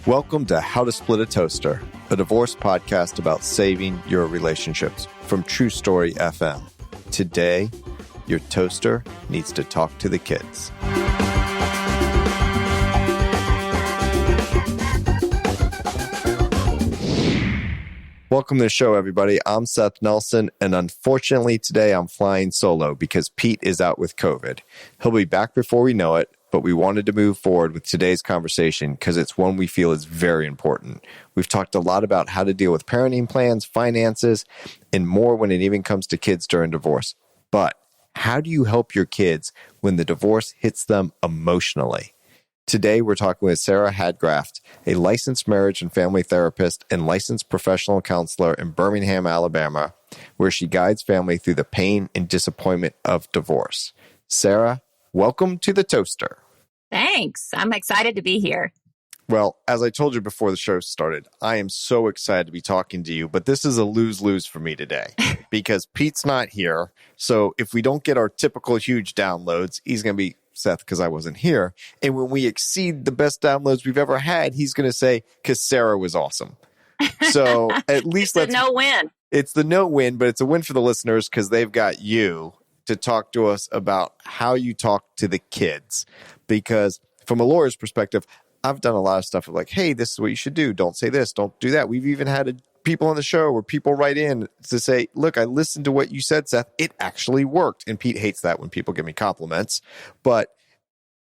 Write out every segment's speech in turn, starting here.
Welcome to How to Split a Toaster, a divorce podcast about saving your relationships from True Story FM. Today, your toaster needs to talk to the kids. Welcome to the show, everybody. I'm Seth Nelson, and unfortunately today I'm flying solo because Pete is out with COVID. He'll be back before we know it, but we wanted to move forward with today's conversation because it's one we feel is very important. We've talked a lot about how to deal with parenting plans, finances, and more when it even comes to kids during divorce. But how do you help your kids when the divorce hits them emotionally? Today, we're talking with Sara Hadgraft, a licensed marriage and family therapist and licensed professional counselor in Birmingham, Alabama, where she guides family through the pain and disappointment of divorce. Sara, welcome to the Toaster. Thanks. I'm excited to be here. Well, as I told you before the show started, I am so excited to be talking to you, but this is a lose-lose for me today because Pete's not here. So if we don't get our typical huge downloads, he's going to be Seth, because I wasn't here. And when we exceed the best downloads we've ever had, he's going to say, because Sara was awesome. So at least it's a no-win. It's the no-win, but it's a win for the listeners because they've got you to talk to us about how you talk to the kids. Because from a lawyer's perspective, I've done a lot of stuff of like, hey, this is what you should do. Don't say this. Don't do that. We've even had people on the show where people write in to say, look, I listened to what you said, Seth. It actually worked. And Pete hates that when people give me compliments. But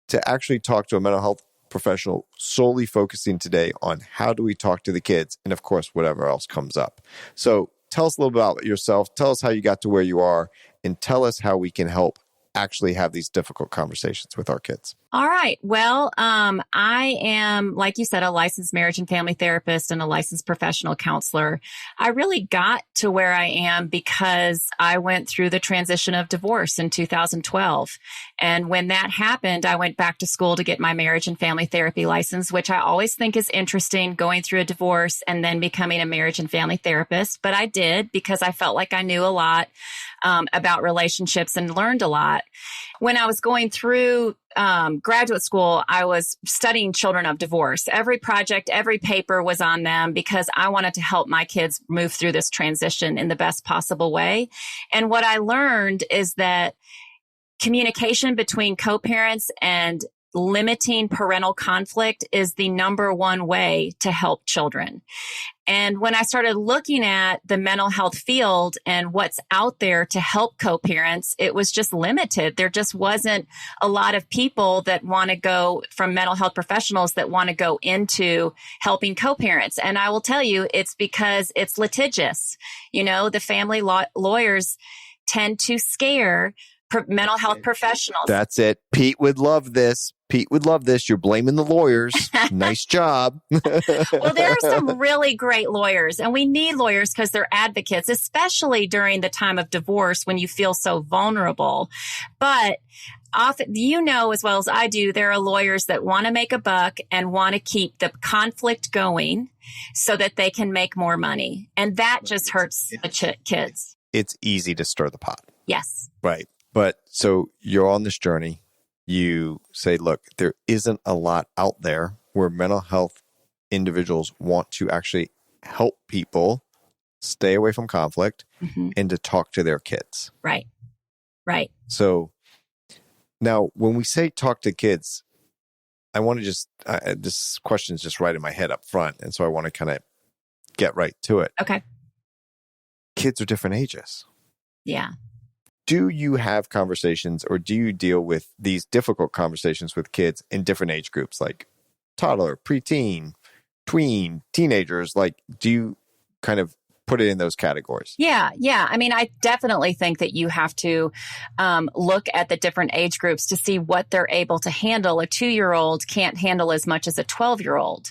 to actually talk to a mental health professional solely focusing today on how do we talk to the kids and, of course, whatever else comes up. So tell us a little bit about yourself. Tell us how you got to where you are and tell us how we can help actually have these difficult conversations with our kids. All right. Well, I am, like you said, a licensed marriage and family therapist and a licensed professional counselor. I really got to where I am because I went through the transition of divorce in 2012. And when that happened, I went back to school to get my marriage and family therapy license, which I always think is interesting, going through a divorce and then becoming a marriage and family therapist. But I did because I felt like I knew a lot about relationships and learned a lot. When I was going through graduate school, I was studying children of divorce. Every project, every paper was on them because I wanted to help my kids move through this transition in the best possible way. And what I learned is that communication between co-parents and limiting parental conflict is the number one way to help children. And when I started looking at the mental health field and what's out there to help co-parents, it was just limited. There just wasn't a lot of people that want to go from mental health professionals that want to go into helping co-parents. And I will tell you, it's because it's litigious. You know, the family lawyers tend to scare mental health professionals. That's it. Pete would love this. Pete would love this. You're blaming the lawyers. Nice job. Well, there are some really great lawyers, and we need lawyers because they're advocates, especially during the time of divorce when you feel so vulnerable. But often, you know as well as I do, there are lawyers that want to make a buck and want to keep the conflict going so that they can make more money. And that just hurts the kids. It's easy to stir the pot. Yes. Right. But so you're on this journey. You say, look, there isn't a lot out there where mental health individuals want to actually help people stay away from conflict and to talk to their kids. Right. Right. So now when we say talk to kids, I want to just, this question is just right in my head up front. And so I want to kind of get right to it. Okay. Kids are different ages. Yeah. Do you have conversations or do you deal with these difficult conversations with kids in different age groups, like toddler, preteen, tween, teenagers? Like, do you kind of put it in those categories? Yeah. I mean, I definitely think that you have to look at the different age groups to see what they're able to handle. A 2-year-old can't handle as much as a 12-year-old.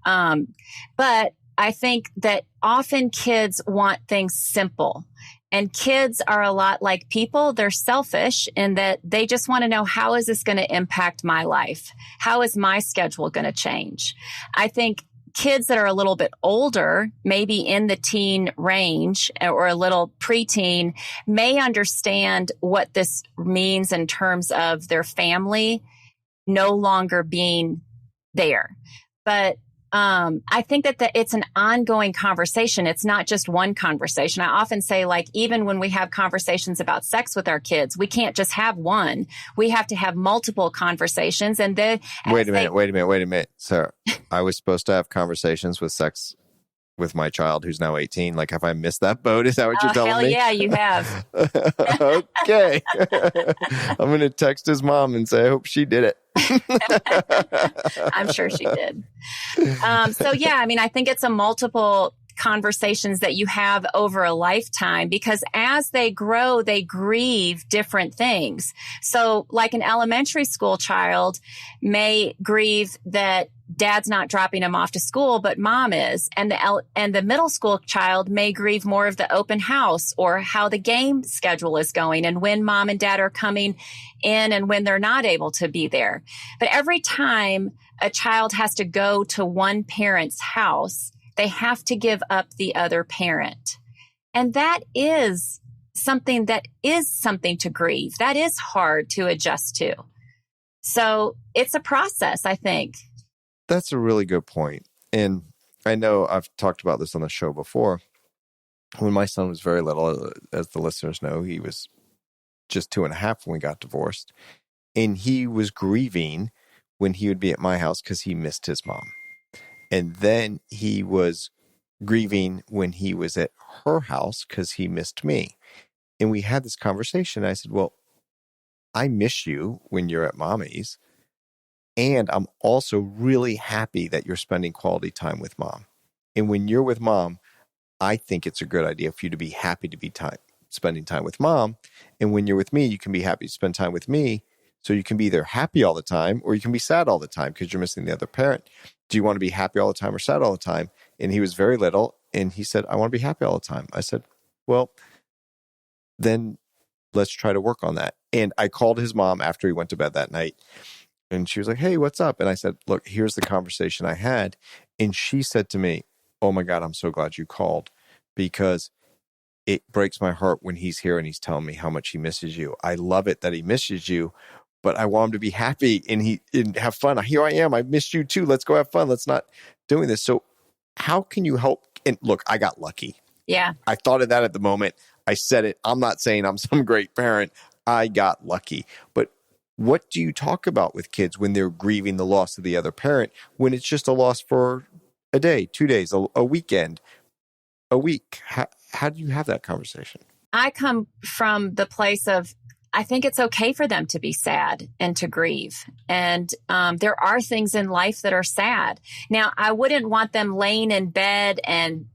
But I think that often kids want things simple. And kids are a lot like people. They're selfish in that they just want to know, how is this going to impact my life? How is my schedule going to change? I think kids that are a little bit older, maybe in the teen range or a little preteen, may understand what this means in terms of their family no longer being there. But I think that it's an ongoing conversation. It's not just one conversation. I often say, like, even when we have conversations about sex with our kids, we can't just have one. We have to have multiple conversations. And then wait a minute. So I was supposed to have conversations with my child who's now 18. Like, have I missed that boat? Is that what you're telling hell me? Yeah, you have. Okay. I'm going to text his mom and say, I hope she did it. I'm sure she did. So yeah, I mean, I think it's a multiple conversations that you have over a lifetime, because as they grow, they grieve different things. So like an elementary school child may grieve that dad's not dropping him off to school, but mom is. And the middle school child may grieve more of the open house or how the game schedule is going and when mom and dad are coming in and when they're not able to be there. But every time a child has to go to one parent's house, they have to give up the other parent. And that is something to grieve. That is hard to adjust to. So it's a process, I think. That's a really good point. And I know I've talked about this on the show before. When my son was very little, as the listeners know, he was just 2.5 when we got divorced. And he was grieving when he would be at my house because he missed his mom. And then he was grieving when he was at her house because he missed me. And we had this conversation. I said, well, I miss you when you're at mommy's. And I'm also really happy that you're spending quality time with mom. And when you're with mom, I think it's a good idea for you to be happy to be spending time with mom. And when you're with me, you can be happy to spend time with me. So you can be either happy all the time or you can be sad all the time because you're missing the other parent. Do you want to be happy all the time or sad all the time? And he was very little and he said, I want to be happy all the time. I said, well, then let's try to work on that. And I called his mom after he went to bed that night. And she was like, hey, what's up? And I said, look, here's the conversation I had. And she said to me, oh my God, I'm so glad you called because it breaks my heart when he's here and he's telling me how much he misses you. I love it that he misses you, but I want him to be happy and have fun. Here I am. I missed you too. Let's go have fun. Let's not doing this. So how can you help? And look, I got lucky. Yeah. I thought of that at the moment. I said it. I'm not saying I'm some great parent. I got lucky. But what do you talk about with kids when they're grieving the loss of the other parent, when it's just a loss for a day, 2 days, a weekend, a week? How do you have that conversation? I come from the place of, I think it's okay for them to be sad and to grieve. And there are things in life that are sad. Now, I wouldn't want them laying in bed and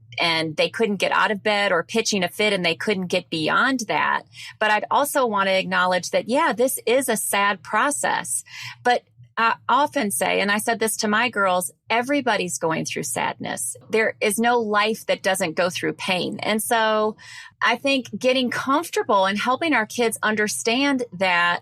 they couldn't get out of bed or pitching a fit and they couldn't get beyond that. But I'd also want to acknowledge that, yeah, this is a sad process. But I often say, and I said this to my girls, everybody's going through sadness. There is no life that doesn't go through pain. And so I think getting comfortable and helping our kids understand that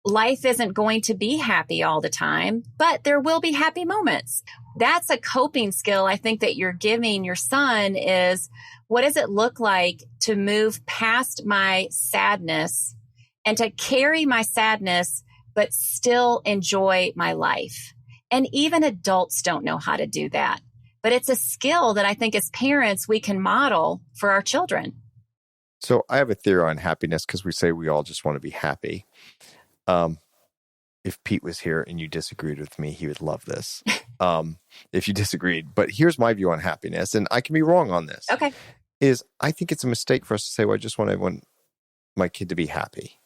life isn't going to be happy all the time, but there will be happy moments. That's a coping skill I think that you're giving your son is, what does it look like to move past my sadness and to carry my sadness but still enjoy my life? And even adults don't know how to do that. But it's a skill that I think as parents, we can model for our children. So I have a theory on happiness because we say we all just want to be happy. If Pete was here and you disagreed with me, he would love this. If you disagreed. But here's my view on happiness, and I can be wrong on this. Okay. Is I think it's a mistake for us to say, well, I just want my kid to be happy.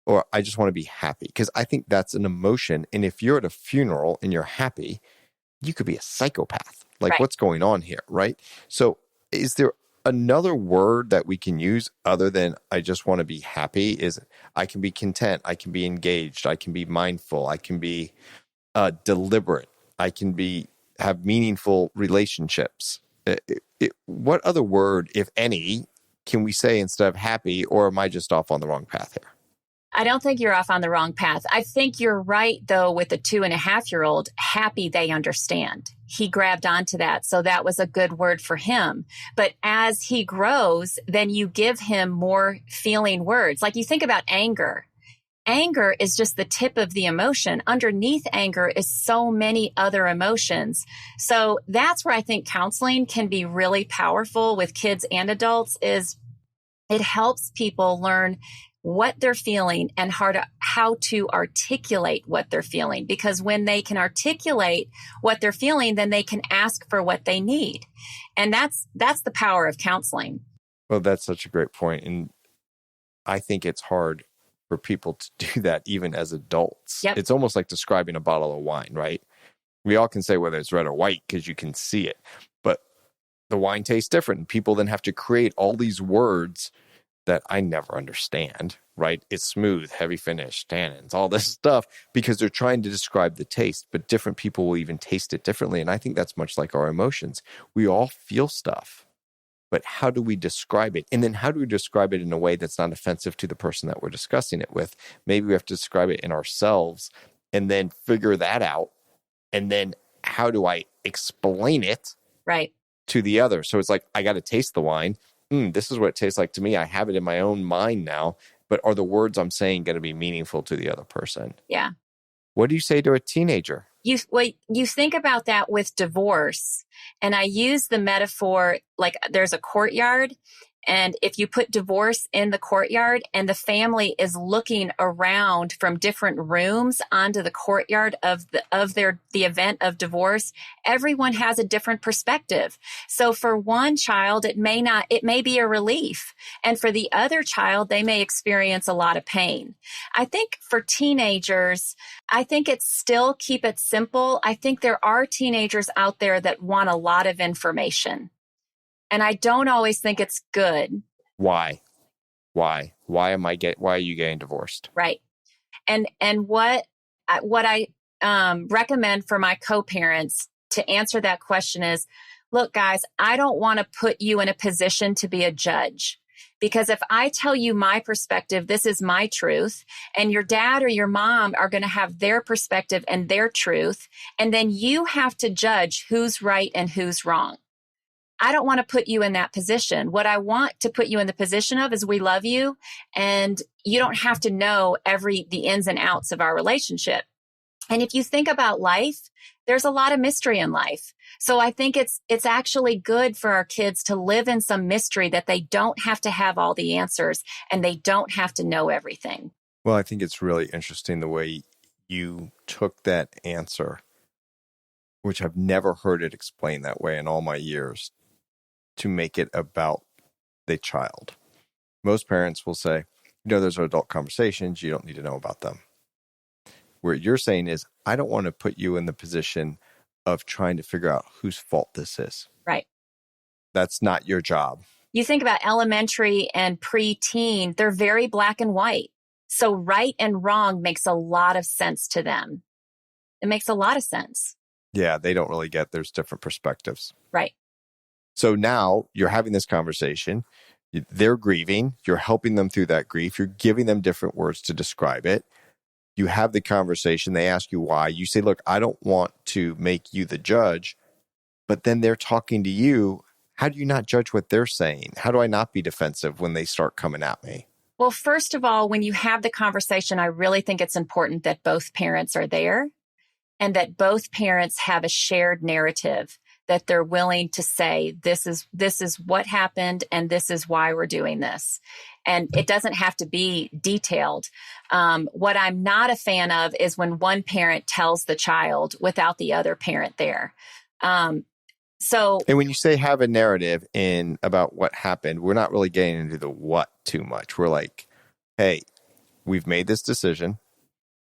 Or I just want to be happy, because I think that's an emotion. And if you're at a funeral and you're happy, you could be a psychopath. Like, right. What's going on here, right? So is there another word that we can use other than I just want to be happy? Is I can be content, I can be engaged, I can be mindful, I can be deliberate, I can have meaningful relationships. What other word, if any, can we say instead of happy, or am I just off on the wrong path here? I don't think you're off on the wrong path. I think you're right, though, with the 2.5-year-old, happy they understand. He grabbed onto that. So that was a good word for him. But as he grows, then you give him more feeling words. Like you think about anger. Anger is just the tip of the emotion. Underneath anger is so many other emotions. So that's where I think counseling can be really powerful with kids and adults, is it helps people learn what they're feeling and how to articulate what they're feeling. Because when they can articulate what they're feeling, then they can ask for what they need. And that's the power of counseling. Well, that's such a great point. And I think it's hard for people to do that even as adults. Yep. It's almost like describing a bottle of wine, right? We all can say whether it's red or white because you can see it, but the wine tastes different. People then have to create all these words that I never understand, right? It's smooth, heavy finish, tannins, all this stuff, because they're trying to describe the taste, but different people will even taste it differently. And I think that's much like our emotions. We all feel stuff, but how do we describe it? And then how do we describe it in a way that's not offensive to the person that we're discussing it with? Maybe we have to describe it in ourselves and then figure that out. And then how do I explain it right to the other? So it's like, I got to taste the wine. This is what it tastes like to me. I have it in my own mind now, but are the words I'm saying going to be meaningful to the other person? Yeah. What do you say to a teenager? You think about that with divorce, and I use the metaphor like there's a courtyard, and if you put divorce in the courtyard and the family is looking around from different rooms onto the courtyard of the event of divorce, everyone has a different perspective. So for one child, it may be a relief. And for the other child, they may experience a lot of pain. I think for teenagers, I think it's still keep it simple. I think there are teenagers out there that want a lot of information. And I don't always think it's good. Why? Why are you getting divorced? Right. And what I recommend for my co-parents to answer that question is, look, guys, I don't want to put you in a position to be a judge. Because if I tell you my perspective, this is my truth, and your dad or your mom are going to have their perspective and their truth, and then you have to judge who's right and who's wrong. I don't want to put you in that position. What I want to put you in the position of is we love you, and you don't have to know the ins and outs of our relationship. And if you think about life, there's a lot of mystery in life. So I think it's actually good for our kids to live in some mystery, that they don't have to have all the answers and they don't have to know everything. Well, I think it's really interesting the way you took that answer, which I've never heard it explained that way in all my years, to make it about the child. Most parents will say, those are adult conversations. You don't need to know about them. Where you're saying is, I don't want to put you in the position of trying to figure out whose fault this is. Right. That's not your job. You think about elementary and preteen, they're very black and white. So right and wrong makes a lot of sense to them. It makes a lot of sense. Yeah, they don't really get there's different perspectives. Right. So now you're having this conversation. They're grieving. You're helping them through that grief. You're giving them different words to describe it. You have the conversation. They ask you why. You say, look, I don't want to make you the judge. But then they're talking to you. How do you not judge what they're saying? How do I not be defensive when they start coming at me? Well, first of all, when you have the conversation, I really think it's important that both parents are there and that both parents have a shared narrative, that they're willing to say, this is what happened and this is why we're doing this. And it doesn't have to be detailed. What I'm not a fan of is when one parent tells the child without the other parent there. And when you say have a narrative about what happened, we're not really getting into the what too much. We're like, hey, we've made this decision.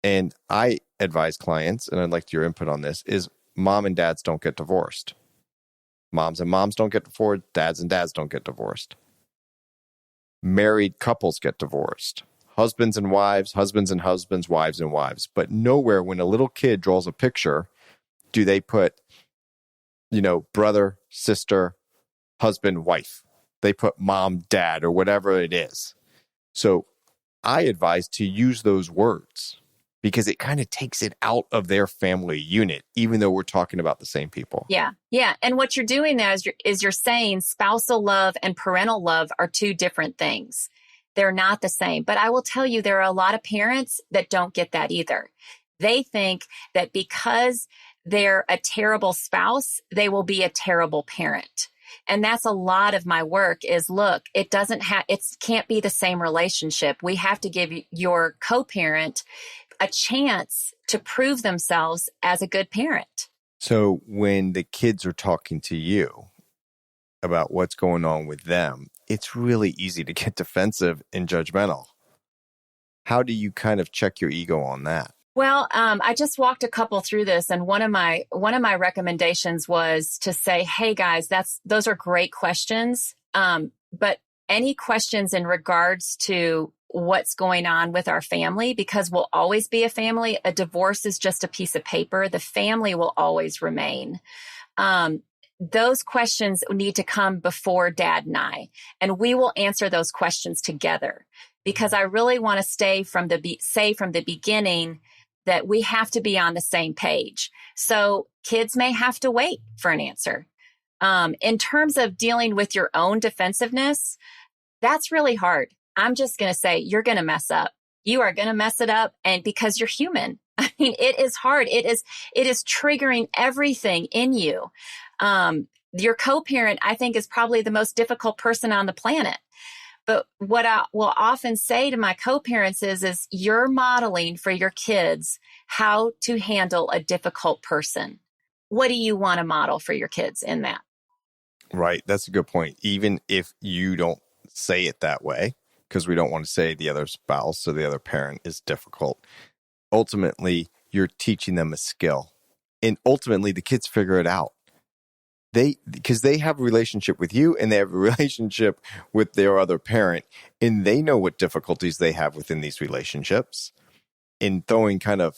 And I advise clients, and I'd like your input on this, is mom and dads don't get divorced. Moms and moms don't get divorced. Dads and dads don't get divorced. Married couples get divorced. Husbands and husbands, wives and wives. But nowhere when a little kid draws a picture do they put, brother, sister, husband, wife. They put mom, dad, or whatever it is. So I advise to use those words because it kind of takes it out of their family unit, even though we're talking about the same people. Yeah. Yeah. And what you're doing there is you're saying spousal love and parental love are two different things. They're not the same. But I will tell you, there are a lot of parents that don't get that either. They think that because they're a terrible spouse, they will be a terrible parent. And that's a lot of my work is, look, it can't be the same relationship. We have to give your co-parent a chance to prove themselves as a good parent. So when the kids are talking to you about what's going on with them, it's really easy to get defensive and judgmental. How do you kind of check your ego on that? Well, I just walked a couple through this, and one of my recommendations was to say, "Hey guys, those are great questions, but any questions in regards to what's going on with our family, because we'll always be a family. A divorce is just a piece of paper. The family will always remain. Those questions need to come before Dad and I, and we will answer those questions together, because I really want to say from the beginning that we have to be on the same page. So kids may have to wait for an answer. In terms of dealing with your own defensiveness, that's really hard. I'm just going to say, you're going to mess up. You are going to mess it up. And because you're human, I mean, it is hard. It is triggering everything in you. Your co-parent, I think, is probably the most difficult person on the planet. But what I will often say to my co-parents is you're modeling for your kids how to handle a difficult person. What do you want to model for your kids in that? Right. That's a good point. Even if you don't say it that way, because we don't want to say the other spouse or the other parent is difficult. Ultimately, you're teaching them a skill. And ultimately, the kids figure it out. Because they have a relationship with you and they have a relationship with their other parent, and they know what difficulties they have within these relationships. And throwing kind of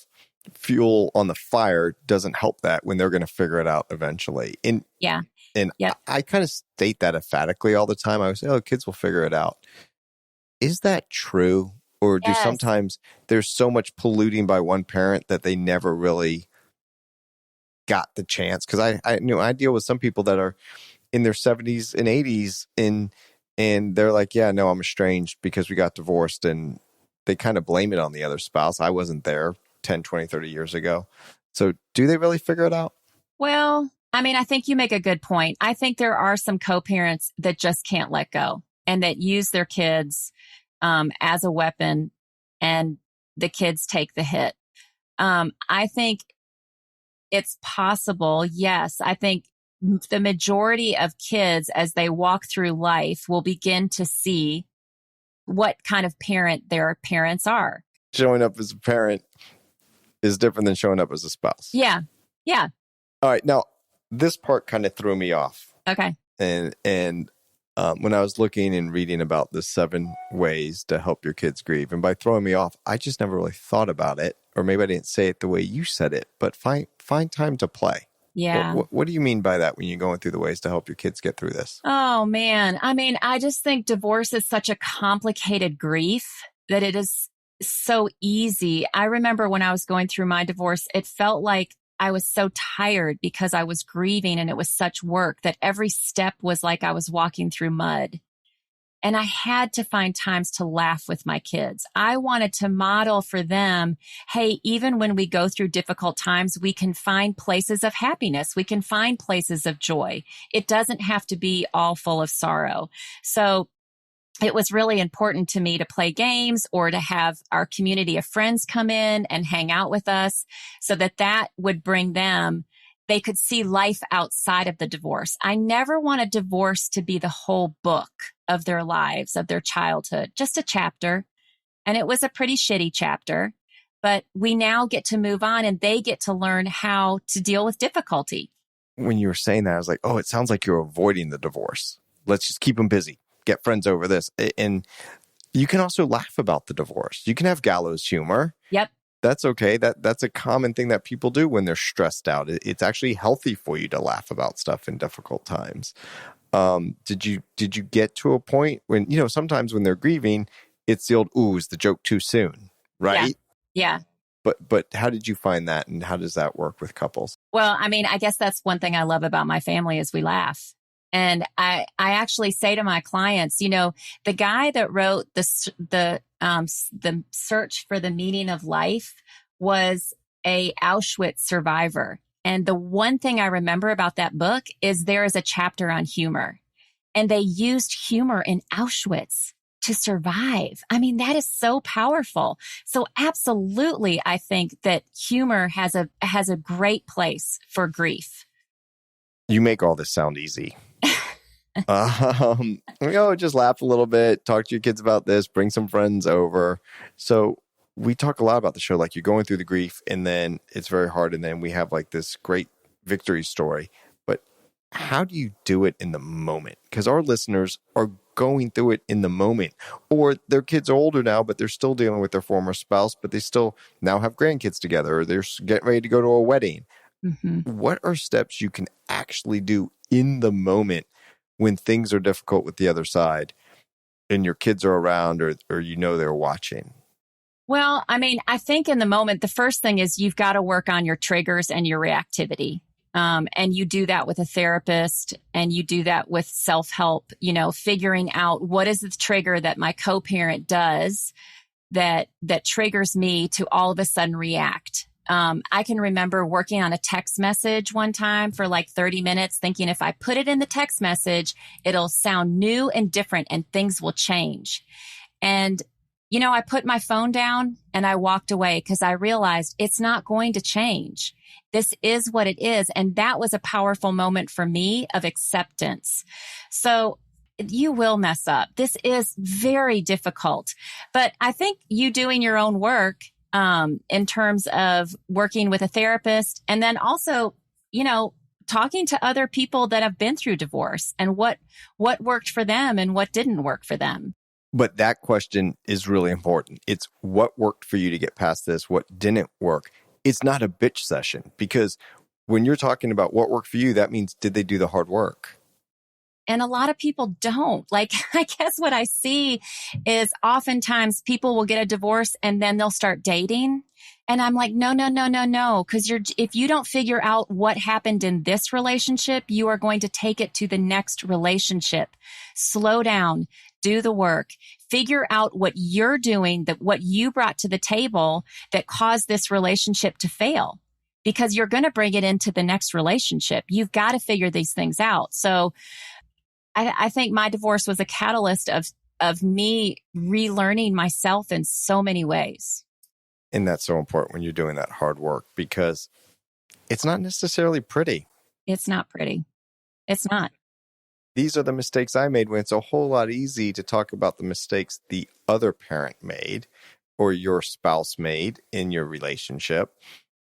fuel on the fire doesn't help that when they're going to figure it out eventually. And yeah. And yep. I kind of state that emphatically all the time. I would say, oh, kids will figure it out. Is that true? Or do sometimes there's so much polluting by one parent that they never really got the chance? Because I deal with some people that are in their 70s and 80s and they're like, yeah, no, I'm estranged because we got divorced, and they kind of blame it on the other spouse. I wasn't there 10, 20, 30 years ago. So do they really figure it out? Well, I mean, I think you make a good point. I think there are some co-parents that just can't let go and that use their kids as a weapon, and the kids take the hit. I think it's possible. Yes. I think the majority of kids, as they walk through life, will begin to see what kind of parent their parents are. Showing up as a parent is different than showing up as a spouse. Yeah. Yeah. All right. Now, this part kind of threw me off. Okay. And when I was looking and reading about the 7 ways to help your kids grieve, and by throwing me off, I just never really thought about it, or maybe I didn't say it the way you said it, but find time to play. Yeah. What do you mean by that when you're going through the ways to help your kids get through this? Oh, man. I mean, I just think divorce is such a complicated grief that it is so easy. I remember when I was going through my divorce, it felt like I was so tired because I was grieving, and it was such work that every step was like I was walking through mud. And I had to find times to laugh with my kids. I wanted to model for them, hey, even when we go through difficult times, we can find places of happiness. We can find places of joy. It doesn't have to be all full of sorrow. So it was really important to me to play games or to have our community of friends come in and hang out with us, so that would bring them, they could see life outside of the divorce. I never want a divorce to be the whole book of their lives, of their childhood, just a chapter. And it was a pretty shitty chapter, but we now get to move on, and they get to learn how to deal with difficulty. When you were saying that, I was like, oh, it sounds like you're avoiding the divorce. Let's just keep them busy. Get friends over this. And you can also laugh about the divorce. You can have gallows humor. Yep. That's okay. That's a common thing that people do when they're stressed out. It's actually healthy for you to laugh about stuff in difficult times. Did you get to a point when, sometimes when they're grieving, it's the old, ooh, is the joke too soon, right? Yeah. But how did you find that, and how does that work with couples? Well, I mean, I guess that's one thing I love about my family is we laugh. And I actually say to my clients, the guy that wrote the Search for the Meaning of Life was a Auschwitz survivor. And the one thing I remember about that book is there is a chapter on humor, and they used humor in Auschwitz to survive. I mean, that is so powerful. So absolutely, I think that humor has a great place for grief. You make all this sound easy. Just laugh a little bit, talk to your kids about this, bring some friends over. So we talk a lot about the show, like you're going through the grief and then it's very hard. And then we have like this great victory story. But how do you do it in the moment? Because our listeners are going through it in the moment, or their kids are older now, but they're still dealing with their former spouse, but they still now have grandkids together, or they're getting ready to go to a wedding. Mm-hmm. What are steps you can actually do in the moment when things are difficult with the other side and your kids are around or they're watching? Well, I mean, I think in the moment, the first thing is you've got to work on your triggers and your reactivity. And you do that with a therapist, and you do that with self-help, figuring out what is the trigger that my co-parent does that triggers me to all of a sudden react. I can remember working on a text message one time for like 30 minutes, thinking if I put it in the text message, it'll sound new and different and things will change. And, I put my phone down and I walked away because I realized it's not going to change. This is what it is. And that was a powerful moment for me of acceptance. So you will mess up. This is very difficult. But I think you doing your own work in terms of working with a therapist, and then also, talking to other people that have been through divorce and what worked for them and what didn't work for them. But that question is really important. It's what worked for you to get past this, what didn't work. It's not a bitch session, because when you're talking about what worked for you, that means did they do the hard work? And a lot of people don't. Like, I guess what I see is oftentimes people will get a divorce and then they'll start dating. And I'm like, no. Because if you don't figure out what happened in this relationship, you are going to take it to the next relationship. Slow down, do the work, figure out what you're doing, what you brought to the table that caused this relationship to fail, because you're going to bring it into the next relationship. You've got to figure these things out. So I think my divorce was a catalyst of me relearning myself in so many ways. And that's so important when you're doing that hard work, because it's not necessarily pretty. It's not pretty. It's not. These are the mistakes I made, when it's a whole lot easy to talk about the mistakes the other parent made or your spouse made in your relationship.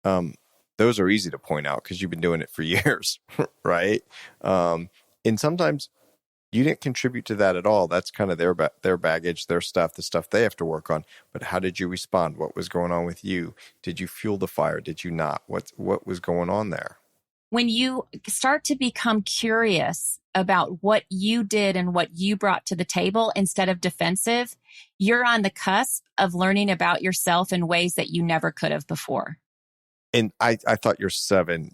Those are easy to point out because you've been doing it for years, right? And sometimes you didn't contribute to that at all. That's kind of their baggage, their stuff, the stuff they have to work on. But how did you respond? What was going on with you? Did you fuel the fire? Did you not? What was going on there? When you start to become curious about what you did and what you brought to the table instead of defensive, you're on the cusp of learning about yourself in ways that you never could have before. And I thought you're 7.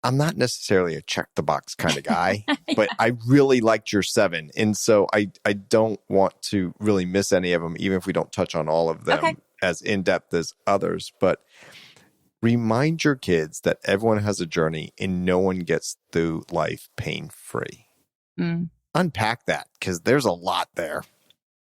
I'm not necessarily a check the box kind of guy, but I really liked your 7. And so I don't want to really miss any of them, even if we don't touch on all of them as in-depth as others. But remind your kids that everyone has a journey and no one gets through life pain-free. Unpack that, because there's a lot there.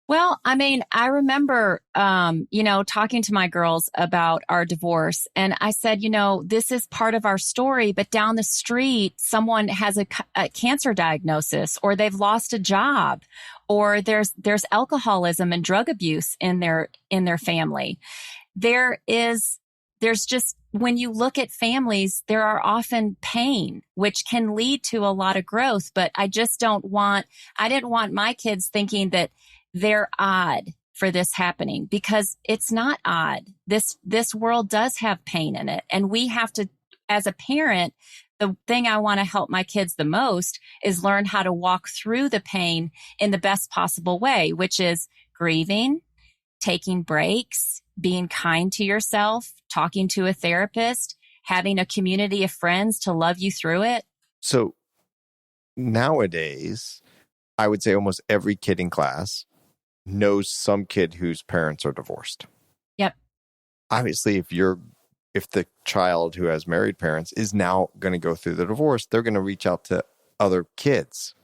Well, I mean, I remember, talking to my girls about our divorce, and I said, this is part of our story, but down the street, someone has a cancer diagnosis, or they've lost a job, or there's alcoholism and drug abuse in their family. There's just, when you look at families, there are often pain, which can lead to a lot of growth, but I didn't want my kids thinking that they're odd for this happening, because it's not odd. This world does have pain in it. And we have to, as a parent, the thing I want to help my kids the most is learn how to walk through the pain in the best possible way, which is grieving, taking breaks, being kind to yourself, talking to a therapist, having a community of friends to love you through it. So nowadays, I would say almost every kid in class knows some kid whose parents are divorced. Yep. Obviously, if the child who has married parents is now going to go through the divorce, they're going to reach out to other kids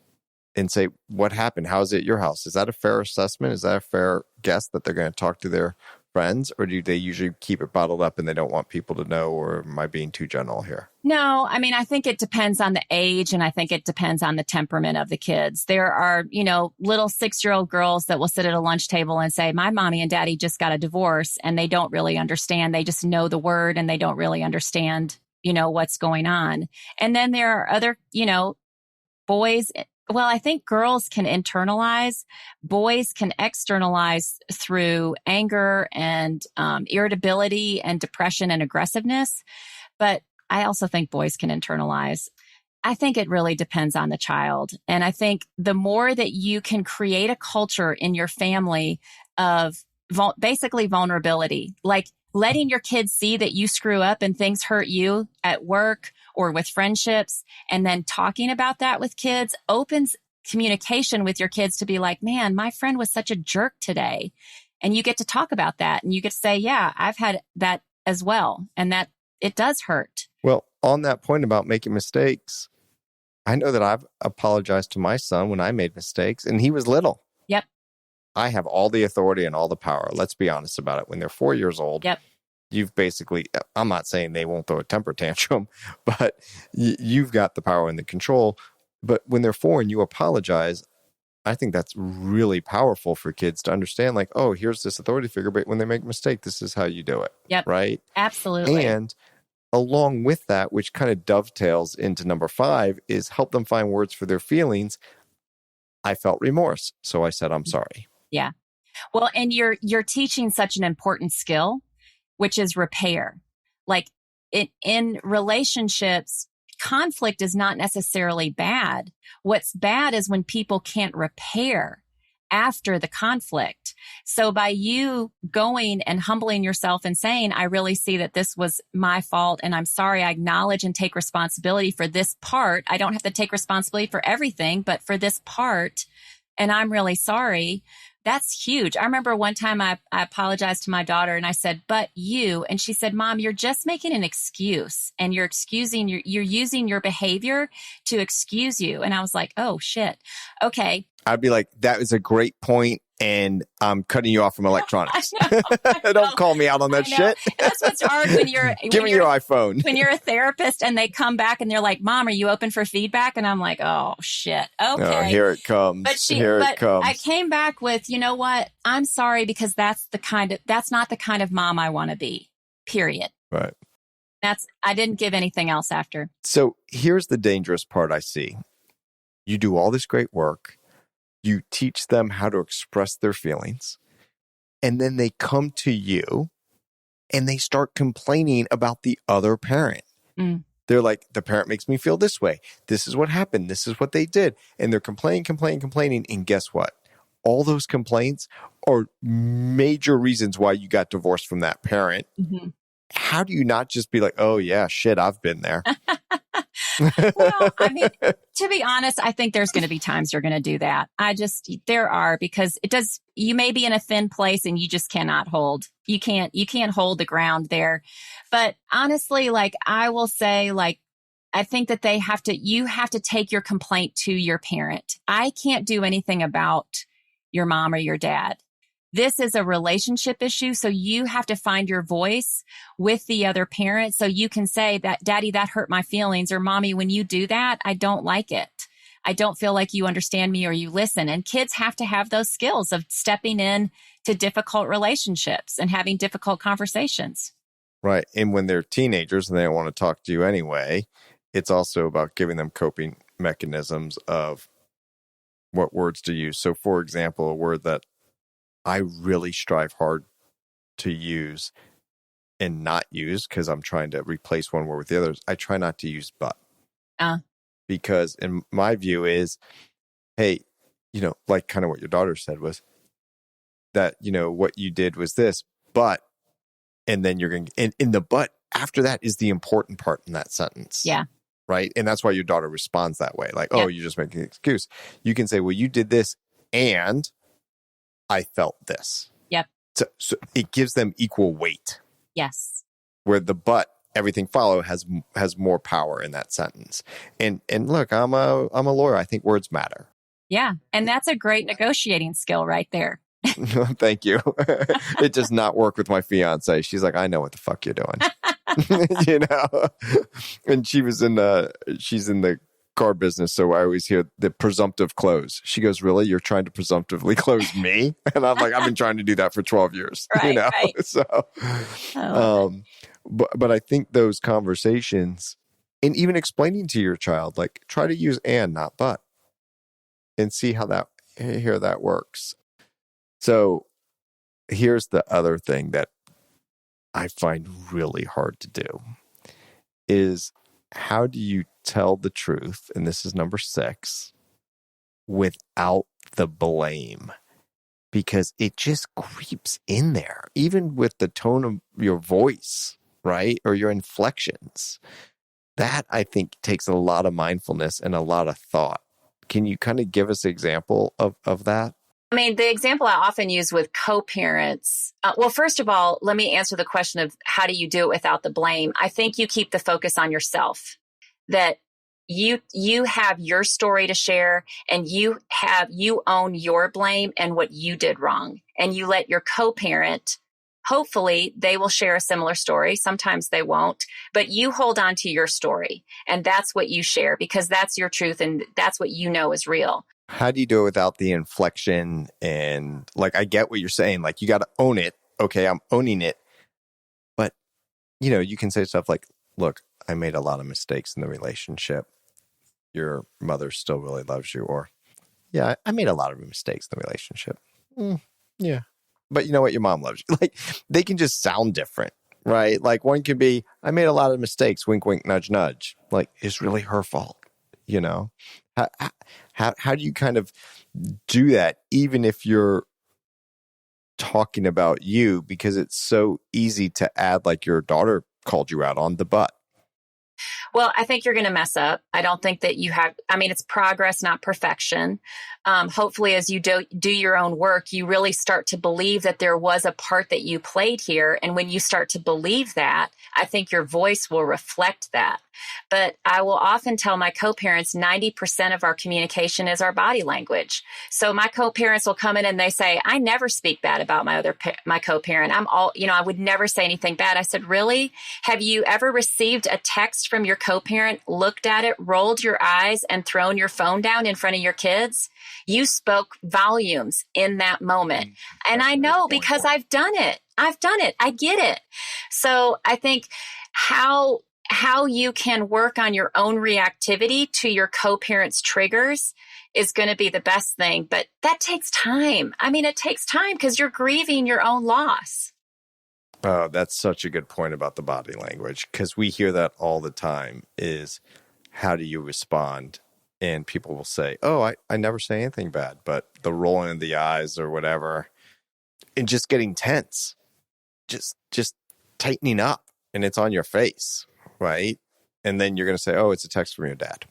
and say, what happened? How's it at your house? Is that a fair assessment? Is that a fair guess that they're going to talk to their friends? Or do they usually keep it bottled up and they don't want people to know? Or am I being too general here? No, I mean, I think it depends on the age, and I think it depends on the temperament of the kids. There are, little 6-year-old girls that will sit at a lunch table and say, my mommy and daddy just got a divorce, and they don't really understand. They just know the word and they don't really understand, what's going on. And then there are other, boys. Well, I think girls can internalize, boys can externalize through anger and irritability and depression and aggressiveness. But I also think boys can internalize. I think it really depends on the child. And I think the more that you can create a culture in your family of basically vulnerability, like letting your kids see that you screw up and things hurt you at work or with friendships, and then talking about that with kids opens communication with your kids to be like, man, my friend was such a jerk today. And you get to talk about that and you get to say, yeah, I've had that as well. And that it does hurt. Well, on that point about making mistakes, I know that I've apologized to my son when I made mistakes and he was little. Yep. I have all the authority and all the power. Let's be honest about it. When they're 4 years old, yep. You've basically, I'm not saying they won't throw a temper tantrum, but you've got the power and the control. But when they're 4 and you apologize, I think that's really powerful for kids to understand, like, oh, here's this authority figure, but when they make a mistake, this is how you do it. Yep. Right? Absolutely. And along with that, which kind of dovetails into number 5, is help them find words for their feelings. I felt remorse, so I said, I'm sorry. Yeah. Well, and you're teaching such an important skill, which is repair. Like in relationships, conflict is not necessarily bad. What's bad is when people can't repair after the conflict. So by you going and humbling yourself and saying, I really see that this was my fault and I'm sorry, I acknowledge and take responsibility for this part. I don't have to take responsibility for everything, but for this part, and I'm really sorry. That's huge. I remember one time I apologized to my daughter and I said, but you, and she said, Mom, you're just making an excuse and you're using your behavior to excuse you. And I was like, oh shit. Okay. I'd be like, that is a great point, and I'm cutting you off from electronics. I know. Don't call me out on that shit. That's what's hard when you're... Give me your iPhone. When you're a therapist and they come back and they're like, Mom, are you open for feedback? And I'm like, oh, shit. Okay. Oh, here it comes. Here it comes. I came back with, you know what? I'm sorry, because that's not the kind of mom I want to be, period. Right. I didn't give anything else after. So here's the dangerous part I see. You do all this great work. You teach them how to express their feelings, and then they come to you and they start complaining about the other parent. Mm. They're like, the parent makes me feel this way. This is what happened. This is what they did. And they're complaining. And guess what? All those complaints are major reasons why you got divorced from that parent. Mm-hmm. How do you not just be like, oh yeah, shit, I've been there. Well, I mean, to be honest, I think there's going to be times you're going to do that. There are, because you may be in a thin place and you just cannot hold. You can't hold the ground there. But honestly, like I will say, like, I think that you have to take your complaint to your parent. I can't do anything about your mom or your dad. This is a relationship issue. So you have to find your voice with the other parent. So you can say that, Daddy, that hurt my feelings, or Mommy, when you do that, I don't like it. I don't feel like you understand me or you listen. And kids have to have those skills of stepping in to difficult relationships and having difficult conversations. Right. And when they're teenagers and they don't want to talk to you anyway, it's also about giving them coping mechanisms of what words to use. So for example, a word that I really strive hard to use and not use, because I'm trying to replace one word with the others. I try not to use but. Because in my view is, hey, like kind of what your daughter said was that, what you did was this, but, and then you're going to, and in the but after that is the important part in that sentence. Yeah. right? And that's why your daughter responds that way. Like, Yeah. oh, you're just making an excuse. You can say, well, you did this and I felt this. Yep. So it gives them equal weight. Yes. Where the but everything follow has more power in that sentence. And look, I'm a lawyer. I think words matter. Yeah. And that's a great negotiating skill right there. Thank you. It does not work with my fiance. She's like, I know what the fuck you're doing. You know? And she's in the car business, so I always hear the presumptive close. She goes, really? You're trying to presumptively close me? And I'm like, I've been trying to do that for 12 years. Right, you know? right. So but I think those conversations, and even explaining to your child, like, try to use and, not but, and see how that works. So here's the other thing that I find really hard to do is, how do you tell the truth? And this is number 6, without the blame, because it just creeps in there, even with the tone of your voice, right? Or your inflections. That, I think, takes a lot of mindfulness and a lot of thought. Can you kind of give us an example of that? I mean, the example I often use with co-parents, well, first of all, let me answer the question of how do you do it without the blame? I think you keep the focus on yourself, that you have your story to share, and you own your blame and what you did wrong. And you let your co-parent, hopefully they will share a similar story. Sometimes they won't, but you hold on to your story, and that's what you share, because that's your truth and that's what you know is real. How do you do it without the inflection? And like, I get what you're saying. Like, you got to own it. Okay, I'm owning it. But, you can say stuff like, look, I made a lot of mistakes in the relationship. Your mother still really loves you. Or, yeah, I made a lot of mistakes in the relationship. Yeah. But you know what? Your mom loves you. Like, they can just sound different, right? Like, one could be, I made a lot of mistakes. Wink, wink, nudge, nudge. Like, it's really her fault, How do you kind of do that, even if you're talking about you? Because it's so easy to add, like your daughter called you out on the but. Well, I think you're going to mess up. I don't think that it's progress, not perfection. Hopefully, as you do your own work, you really start to believe that there was a part that you played here. And when you start to believe that, I think your voice will reflect that. But I will often tell my co-parents 90% of our communication is our body language. So my co-parents will come in and they say, I never speak bad about my co-parent. I would never say anything bad. I said, really? Have you ever received a text from your co-parent, looked at it, rolled your eyes, and thrown your phone down in front of your kids? You spoke volumes in that moment. And I know, because I've done it. I get it. So I think how you can work on your own reactivity to your co-parents' triggers is going to be the best thing. But that takes time. I mean, it takes time because you're grieving your own loss. Oh, that's such a good point about the body language, because we hear that all the time, is how do you respond? And people will say, oh, I never say anything bad, but the rolling of the eyes or whatever, and just getting tense, just tightening up, and it's on your face, right? And then you're going to say, oh, it's a text from your dad.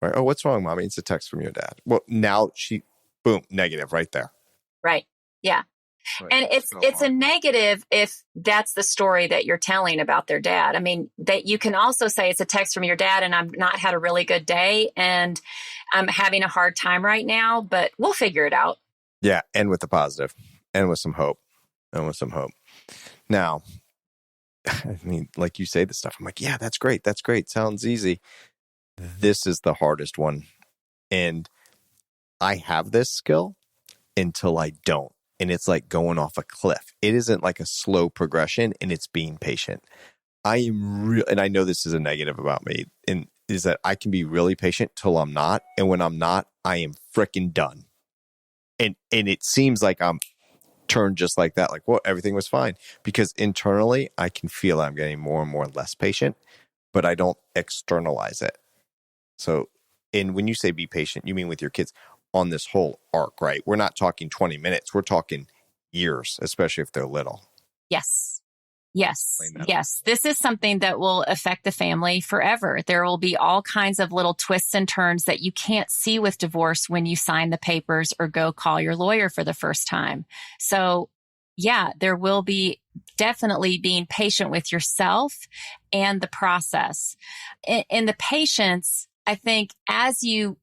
Right? Oh, what's wrong, Mommy? It's a text from your dad. Well, now boom, negative right there. Right. Yeah. Right. And it's a negative if that's the story that you're telling about their dad. I mean, that you can also say it's a text from your dad and I've not had a really good day and I'm having a hard time right now, but we'll figure it out. Yeah. And with the positive and with some hope Now, I mean, like you say this stuff, I'm like, yeah, that's great. That's great. Sounds easy. This is the hardest one. And I have this skill until I don't. And it's like going off a cliff. It isn't like a slow progression, and it's being patient. I am real, and I know this is a negative about me, and is that I can be really patient till I'm not. And when I'm not, I am freaking done. And it seems like I'm turned just like that. Like, well, everything was fine. Because internally, I can feel I'm getting more and more less patient, but I don't externalize it. So, and when you say be patient, you mean with your kids on this whole arc, right? We're not talking 20 minutes. We're talking years, especially if they're little. Yes. Yes. Yes. This is something that will affect the family forever. There will be all kinds of little twists and turns that you can't see with divorce when you sign the papers or go call your lawyer for the first time. So yeah, there will be definitely being patient with yourself and the process. In the patience, I think as you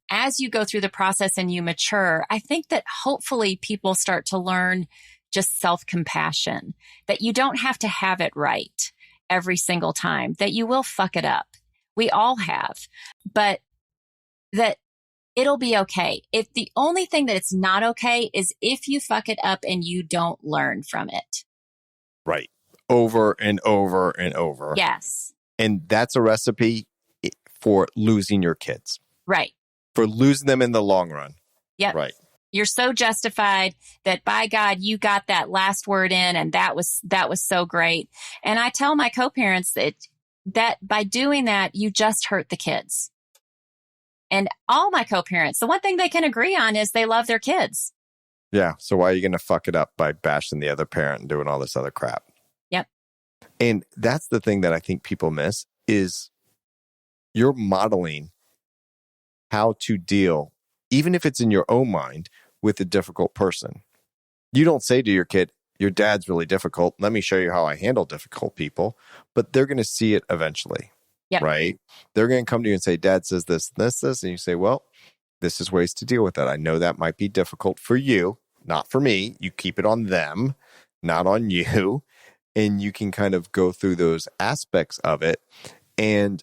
go through the process and you mature, I think that hopefully people start to learn just self-compassion, that you don't have to have it right every single time, that you will fuck it up. We all have, but that it'll be okay. If the only thing that it's not okay is if you fuck it up and you don't learn from it. Right. Over and over and over. Yes. And that's a recipe for losing your kids. Right. For losing them in the long run. Yep. Right. You're so justified that by God, you got that last word in, and that was so great. And I tell my co-parents that by doing that, you just hurt the kids. And all my co-parents, the one thing they can agree on is they love their kids. Yeah. So why are you going to fuck it up by bashing the other parent and doing all this other crap? Yep. And that's the thing that I think people miss is you're modeling how to deal, even if it's in your own mind, with a difficult person. You don't say to your kid, your dad's really difficult. Let me show you how I handle difficult people. But they're going to see it eventually. Yep. Right? They're going to come to you and say, Dad says this, this. And you say, well, this is ways to deal with that. I know that might be difficult for you, not for me. You keep it on them, not on you. And you can kind of go through those aspects of it. And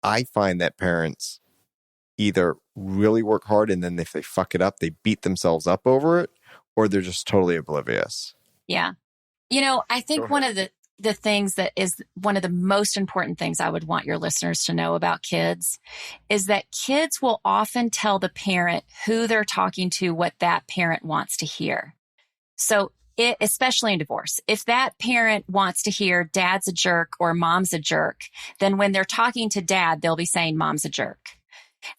I find that parents either really work hard and then if they fuck it up, they beat themselves up over it, or they're just totally oblivious. Yeah. You know, I think one of the things that is one of the most important things I would want your listeners to know about kids is that kids will often tell the parent who they're talking to what that parent wants to hear. So especially in divorce, if that parent wants to hear dad's a jerk or mom's a jerk, then when they're talking to dad, they'll be saying mom's a jerk.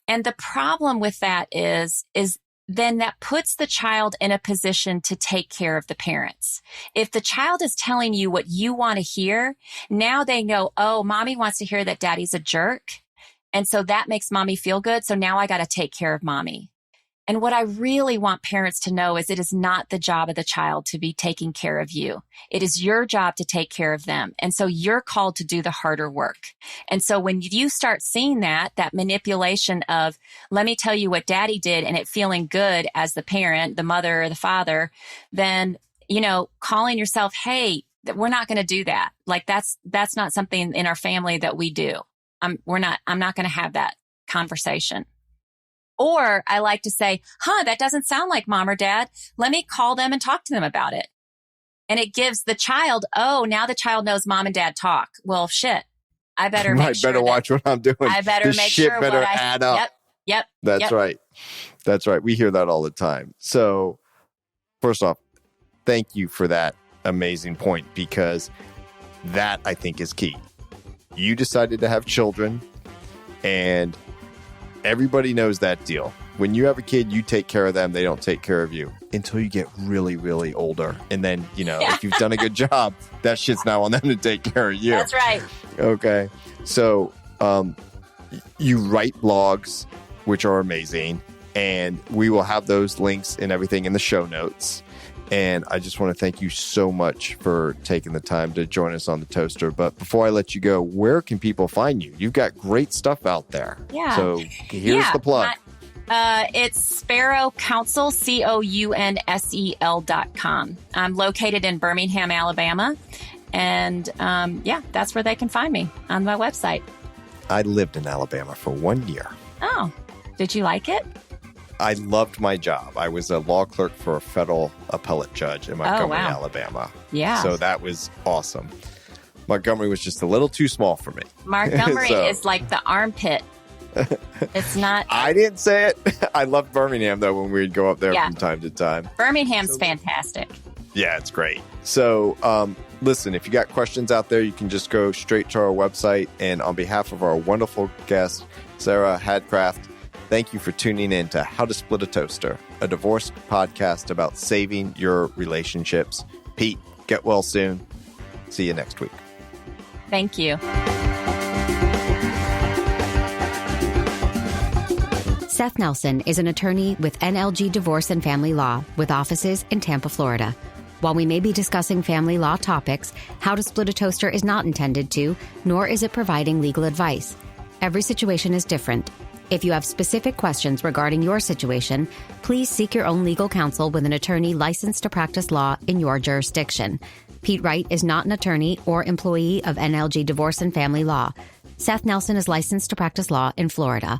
And the problem with that is then that puts the child in a position to take care of the parents. If the child is telling you what you want to hear, now they know, oh, mommy wants to hear that daddy's a jerk. And so that makes mommy feel good. So now I got to take care of mommy. And what I really want parents to know is it is not the job of the child to be taking care of you. It is your job to take care of them. And so you're called to do the harder work. And so when you start seeing that manipulation of, let me tell you what daddy did and it feeling good as the parent, the mother or the father, then, you know, calling yourself, hey, we're not going to do that. Like that's not something in our family that we do. I'm not going to have that conversation. Or I like to say, that doesn't sound like mom or dad. Let me call them and talk to them about it. And it gives the child, now the child knows mom and dad talk. Well, shit. I better make sure. I better watch what I'm doing. I better make sure shit better add up. Yep. That's right. That's right. We hear that all the time. So first off, thank you for that amazing point, because that I think is key. You decided to have children, and everybody knows that deal. When you have a kid, you take care of them. They don't take care of you until you get really, really older. And then, if you've done a good job, that shit's now on them to take care of you. That's right. Okay. So you write blogs, which are amazing. And we will have those links and everything in the show notes. And I just want to thank you so much for taking the time to join us on the Toaster. But before I let you go, where can people find you? You've got great stuff out there. Yeah. So here's the plug. It's Sparrow Counsel, COUNSEL.com. I'm located in Birmingham, Alabama. And that's where they can find me, on my website. I lived in Alabama for 1 year. Oh, did you like it? I loved my job. I was a law clerk for a federal appellate judge in Montgomery, Alabama. Yeah. So that was awesome. Montgomery was just a little too small for me. Montgomery is like the armpit. It's not. I didn't say it. I loved Birmingham, though, when we'd go up there from time to time. Birmingham's fantastic. Yeah, it's great. So, listen, if you got questions out there, you can just go straight to our website. And on behalf of our wonderful guest, Sara Hadgraft, thank you for tuning in to How to Split a Toaster, a divorce podcast about saving your relationships. Pete, get well soon. See you next week. Thank you. Seth Nelson is an attorney with NLG Divorce and Family Law with offices in Tampa, Florida. While we may be discussing family law topics, How to Split a Toaster is not intended to, nor is it providing legal advice. Every situation is different. If you have specific questions regarding your situation, please seek your own legal counsel with an attorney licensed to practice law in your jurisdiction. Pete Wright is not an attorney or employee of NLG Divorce and Family Law. Seth Nelson is licensed to practice law in Florida.